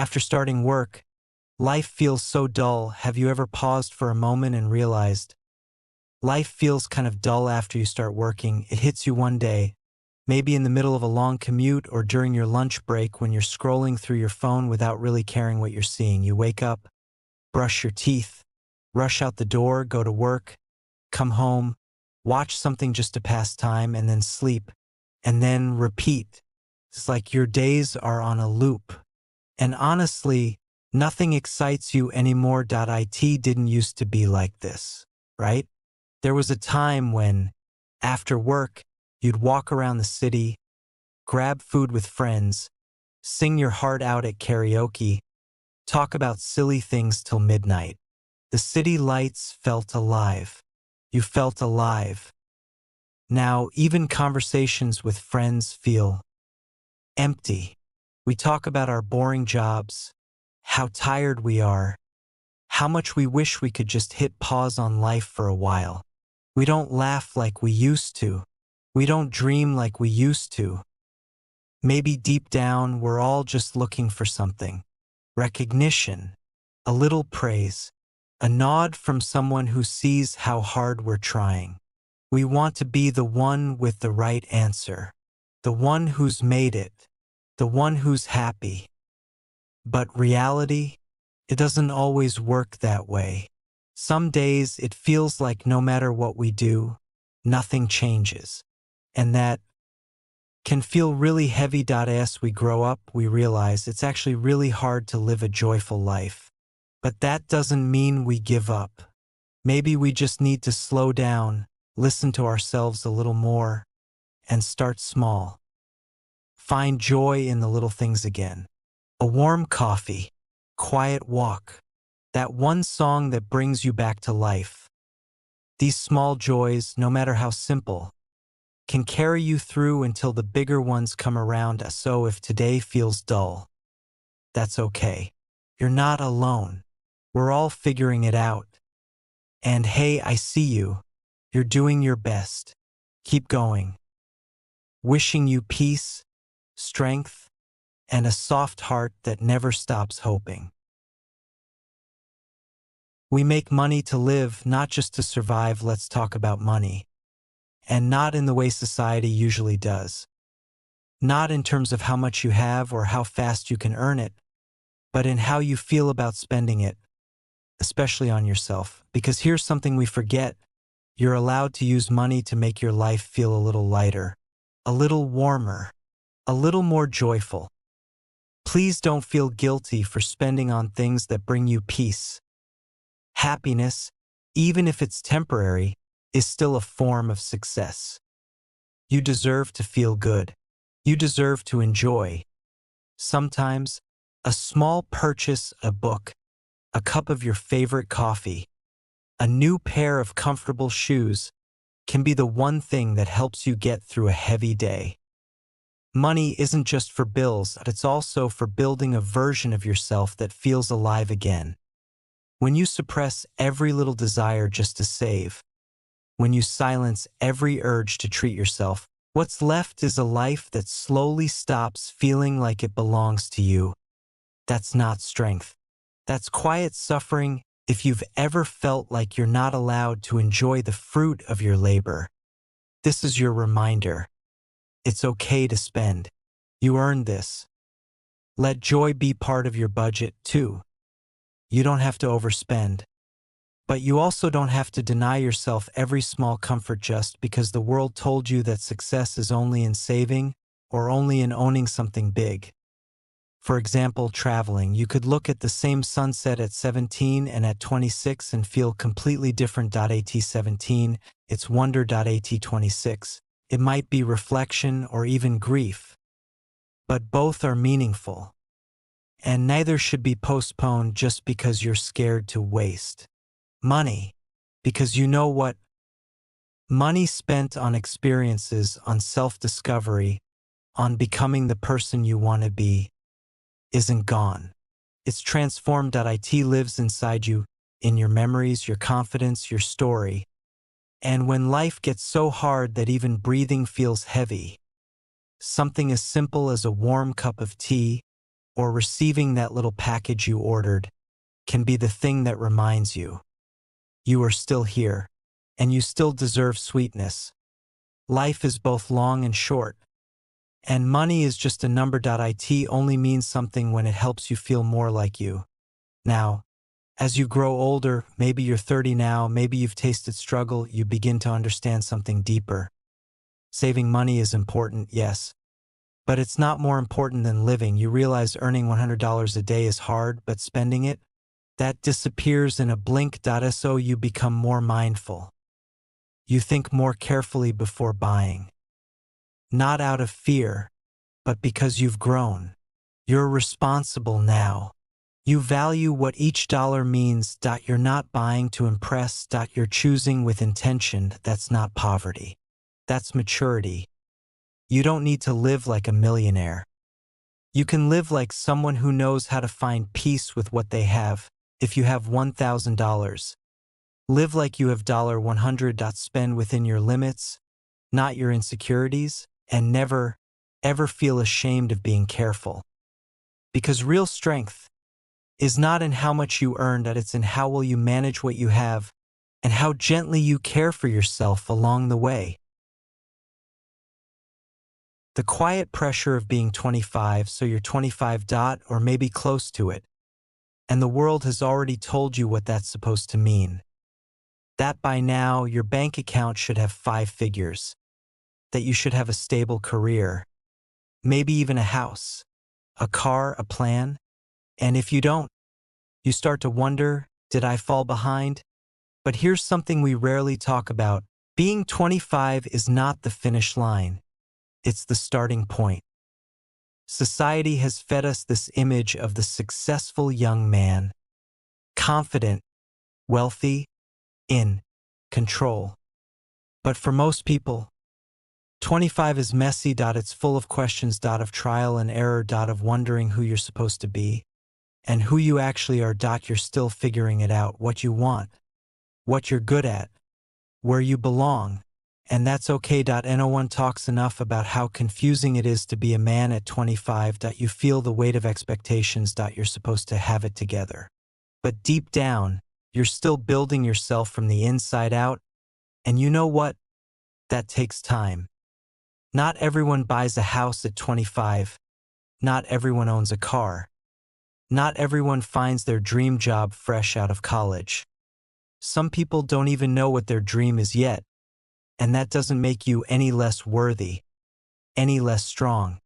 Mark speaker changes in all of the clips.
Speaker 1: After starting work, life feels so dull. Have you ever paused for a moment and realized life feels kind of dull after you start working? It hits you one day, maybe in the middle of a long commute or during your lunch break when you're scrolling through your phone without really caring what you're seeing. You wake up, brush your teeth, rush out the door, go to work, come home, watch something just to pass time, and then sleep, and then repeat. It's like your days are on a loop. And honestly, nothing excites you anymore. It didn't used to be like this, right? There was a time when, after work, you'd walk around the city, grab food with friends, sing your heart out at karaoke, talk about silly things till midnight. The city lights felt alive. You felt alive. Now, even conversations with friends feel empty. We talk about our boring jobs, how tired we are, how much we wish we could just hit pause on life for a while. We don't laugh like we used to. We don't dream like we used to. Maybe deep down, we're all just looking for something. Recognition, a little praise, a nod from someone who sees how hard we're trying. We want to be the one with the right answer, the one who's made it, the one who's happy. But reality, it doesn't always work that way. Some days it feels like no matter what we do, nothing changes. And that can feel really heavy. As we grow up, we realize it's actually really hard to live a joyful life. But that doesn't mean we give up. Maybe we just need to slow down, listen to ourselves a little more, and start small. Find joy in the little things again. A warm coffee, quiet walk, that one song that brings you back to life. These small joys, no matter how simple, can carry you through until the bigger ones come around. So if today feels dull, that's okay. You're not alone. We're all figuring it out. And hey, I see you. You're doing your best. Keep going. Wishing you peace, strength, and a soft heart that never stops hoping. We make money to live, not just to survive. Let's talk about money. And not in the way society usually does. Not in terms of how much you have or how fast you can earn it, but in how you feel about spending it, especially on yourself. Because here's something we forget. You're allowed to use money to make your life feel a little lighter, a little warmer, a little more joyful. Please don't feel guilty for spending on things that bring you peace. Happiness, even if it's temporary, is still a form of success. You deserve to feel good. You deserve to enjoy. Sometimes, a small purchase, a book, a cup of your favorite coffee, a new pair of comfortable shoes, can be the one thing that helps you get through a heavy day. Money isn't just for bills, it's also for building a version of yourself that feels alive again. When you suppress every little desire just to save, when you silence every urge to treat yourself, what's left is a life that slowly stops feeling like it belongs to you. That's not strength. That's quiet suffering. If you've ever felt like you're not allowed to enjoy the fruit of your labor, this is your reminder. It's okay to spend. You earned this. Let joy be part of your budget, too. You don't have to overspend. But you also don't have to deny yourself every small comfort just because the world told you that success is only in saving or only in owning something big. For example, traveling. You could look at the same sunset at 17 and at 26 and feel completely different. At 17, it's wonder. At 26, it might be reflection or even grief. But both are meaningful. And neither should be postponed just because you're scared to waste money, because you know what? Money spent on experiences, on self-discovery, on becoming the person you want to be, isn't gone. It's transformed. It lives inside you, in your memories, your confidence, your story. And when life gets so hard that even breathing feels heavy, something as simple as a warm cup of tea or receiving that little package you ordered can be the thing that reminds you you are still here, and you still deserve sweetness. Life is both long and short, and money is just a number. It only means something when it helps you feel more like you. Now, as you grow older, maybe you're 30 now, maybe you've tasted struggle, you begin to understand something deeper. Saving money is important, yes, but it's not more important than living. You realize earning $100 a day is hard, but spending it, that disappears in a blink. So you become more mindful. You think more carefully before buying. Not out of fear, but because you've grown. You're responsible now. You value what each dollar means. You're not buying to impress. You're choosing with intention. That's not poverty. That's maturity. You don't need to live like a millionaire. You can live like someone who knows how to find peace with what they have. If you have $1,000, live like you have $100. Spend within your limits, not your insecurities, and never, ever feel ashamed of being careful. Because real strength is not in how much you earn, it's in how well you manage what you have and how gently you care for yourself along the way. The quiet pressure of being 25, so you're 25. Or maybe close to it. And the world has already told you what that's supposed to mean. That by now, your bank account should have 5 figures. That you should have a stable career. Maybe even a house, a car, a plan. And if you don't, you start to wonder, did I fall behind? But here's something we rarely talk about. Being 25 is not the finish line. It's the starting point. Society has fed us this image of the successful young man. Confident, wealthy, in control. But for most people, 25 is messy. It's full of questions. Of trial and error. Of wondering who you're supposed to be and who you actually are. You're still figuring it out, what you want, what you're good at, where you belong. And that's okay. No one talks enough about how confusing it is to be a man at 25. You feel the weight of expectations. You're supposed to have it together. But deep down, you're still building yourself from the inside out. And you know what? That takes time. Not everyone buys a house at 25. Not everyone owns a car. Not everyone finds their dream job fresh out of college. Some people don't even know what their dream is yet. And that doesn't make you any less worthy, any less strong,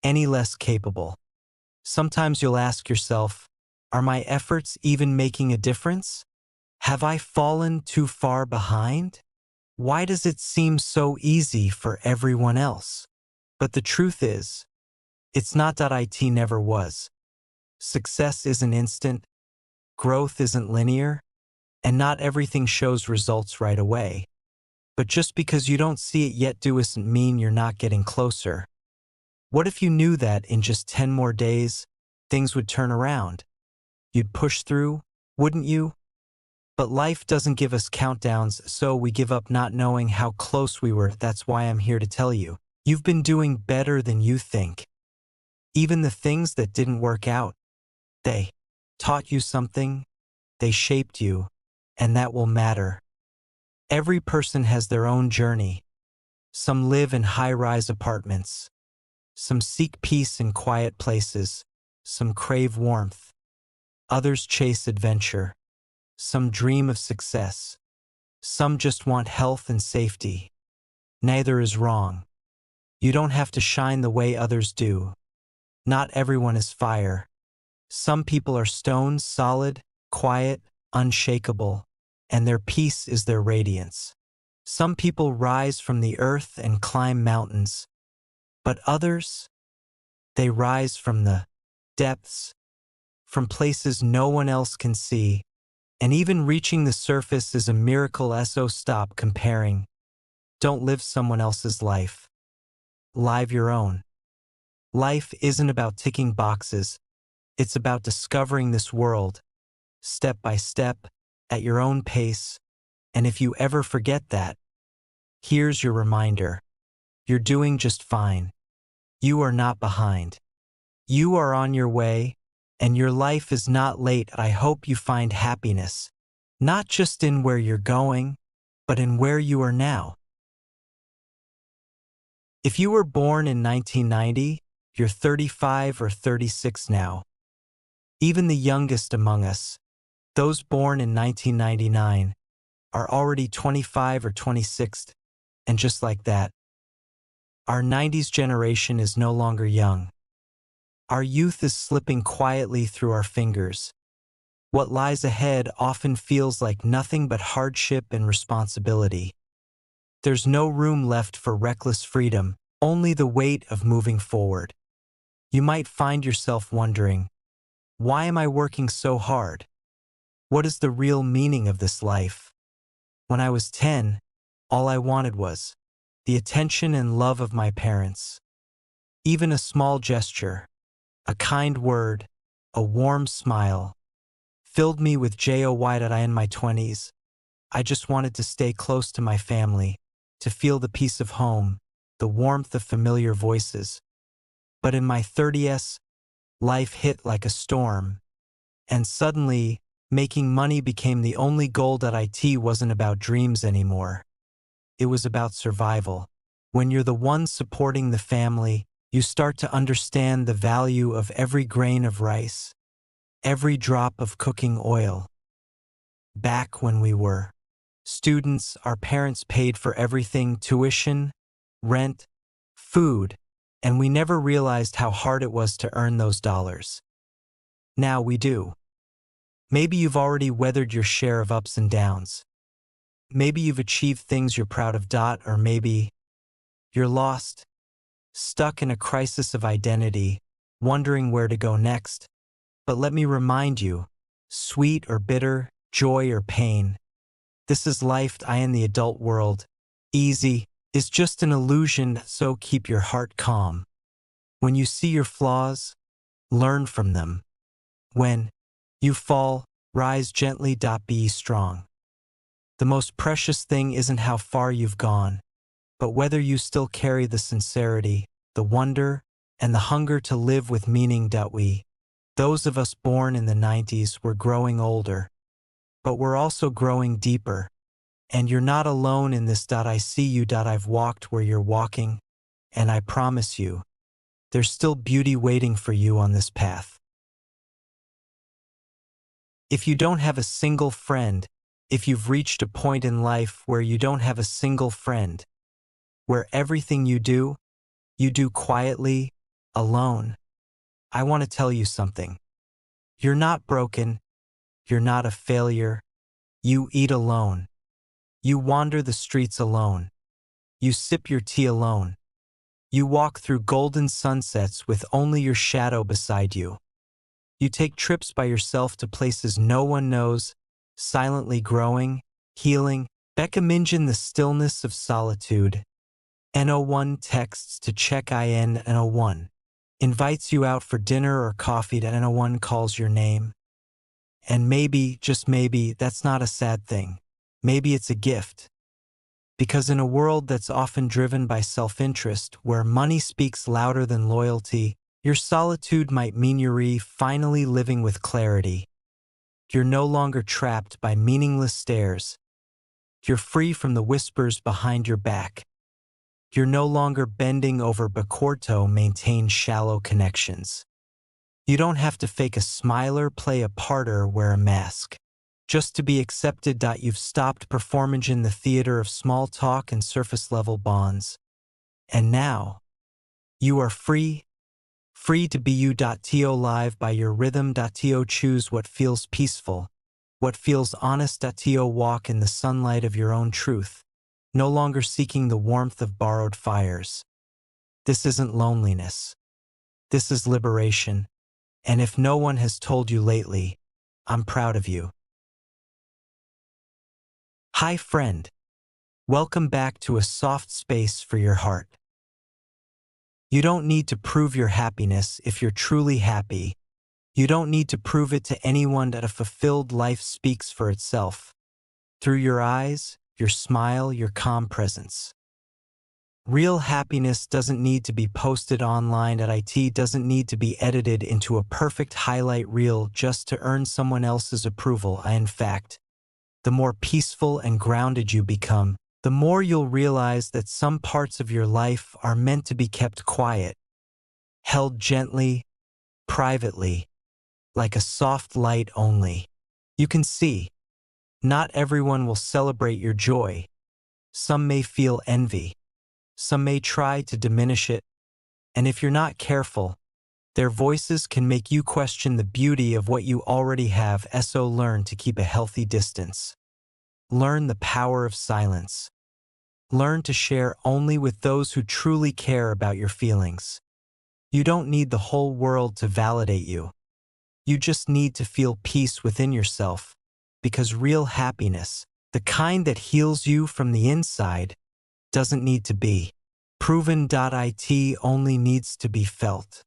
Speaker 1: any less capable. Sometimes you'll ask yourself, are my efforts even making a difference? Have I fallen too far behind? Why does it seem so easy for everyone else? But the truth is, it's not. It never was. Success isn't instant, growth isn't linear, and not everything shows results right away. But just because you don't see it yet doesn't mean you're not getting closer. What if you knew that in just 10 more days, things would turn around? You'd push through, wouldn't you? But life doesn't give us countdowns, so we give up not knowing how close we were. That's why I'm here to tell you, you've been doing better than you think. Even the things that didn't work out, they taught you something, they shaped you, and that will matter. Every person has their own journey. Some live in high-rise apartments. Some seek peace in quiet places. Some crave warmth. Others chase adventure. Some dream of success. Some just want health and safety. Neither is wrong. You don't have to shine the way others do. Not everyone is fire. Some people are stone, solid, quiet, unshakable, and their peace is their radiance. Some people rise from the earth and climb mountains, but others, they rise from the depths, from places no one else can see, and even reaching the surface is a miracle. So stop comparing. Don't live someone else's life. Live your own. Life isn't about ticking boxes. It's about discovering this world, step by step, at your own pace. And if you ever forget that, here's your reminder. You're doing just fine. You are not behind. You are on your way, and your life is not late. I hope you find happiness, not just in where you're going, but in where you are now. If you were born in 1990, you're 35 or 36 now. Even the youngest among us, those born in 1999, are already 25 or 26, and just like that, our 90s generation is no longer young. Our youth is slipping quietly through our fingers. What lies ahead often feels like nothing but hardship and responsibility. There's no room left for reckless freedom, only the weight of moving forward. You might find yourself wondering, why am I working so hard? What is the real meaning of this life? When I was 10, all I wanted was the attention and love of my parents. Even a small gesture, a kind word, a warm smile, filled me with joy. That I in my 20s, I just wanted to stay close to my family, to feel the peace of home, the warmth of familiar voices. But in my 30s, life hit like a storm, and suddenly, making money became the only goal. That it wasn't about dreams anymore. It was about survival. When you're the one supporting the family, you start to understand the value of every grain of rice, every drop of cooking oil. Back when we were students, our parents paid for everything: tuition, rent, food, and we never realized how hard it was to earn those dollars. Now we do. Maybe you've already weathered your share of ups and downs. Maybe you've achieved things you're proud of. Or maybe you're lost, stuck in a crisis of identity, wondering where to go next. But let me remind you, sweet or bitter, joy or pain, this is life. In the adult world, easy is just an illusion, so keep your heart calm. When you see your flaws, learn from them. When you fall, rise gently. Be strong. The most precious thing isn't how far you've gone, but whether you still carry the sincerity, the wonder, and the hunger to live with meaning. We, those of us born in the 90s, were growing older, but we're also growing deeper. And you're not alone in this. I see you. I've walked where you're walking, and I promise you, there's still beauty waiting for you on this path. If you don't have a single friend, if you've reached a point in life where you don't have a single friend, where everything you do quietly, alone, I want to tell you something. You're not broken. You're not a failure. You eat alone. You wander the streets alone. You sip your tea alone. You walk through golden sunsets with only your shadow beside you. You take trips by yourself to places no one knows, silently growing, healing. Minjin, the stillness of solitude. N01 texts to check in. N01 invites you out for dinner or coffee. N01 calls your name. And maybe, just maybe, that's not a sad thing. Maybe it's a gift. Because in a world that's often driven by self-interest, where money speaks louder than loyalty, your solitude might mean you're finally living with clarity. You're no longer trapped by meaningless stares. You're free from the whispers behind your back. You're no longer bending over to maintain shallow connections. You don't have to fake a smile or play a part or wear a mask just to be accepted. You've stopped performing in the theater of small talk and surface-level bonds. And now, you are free to be you. To live by your rhythm. To choose what feels peaceful, what feels honest. To walk in the sunlight of your own truth, no longer seeking the warmth of borrowed fires. This isn't loneliness. This is liberation. And if no one has told you lately, I'm proud of you. Hi friend. Welcome back to a soft space for your heart. You don't need to prove your happiness if you're truly happy. You don't need to prove it to anyone. That a fulfilled life speaks for itself. Through your eyes, your smile, your calm presence. Real happiness doesn't need to be posted online at IT, doesn't need to be edited into a perfect highlight reel just to earn someone else's approval. In fact, the more peaceful and grounded you become, the more you'll realize that some parts of your life are meant to be kept quiet, held gently, privately, like a soft light only. You can see, not everyone will celebrate your joy. Some may feel envy. Some may try to diminish it. And if you're not careful, their voices can make you question the beauty of what you already have. So learn to keep a healthy distance. Learn the power of silence. Learn to share only with those who truly care about your feelings. You don't need the whole world to validate you. You just need to feel peace within yourself, because real happiness, the kind that heals you from the inside, doesn't need to be proven. It only needs to be felt.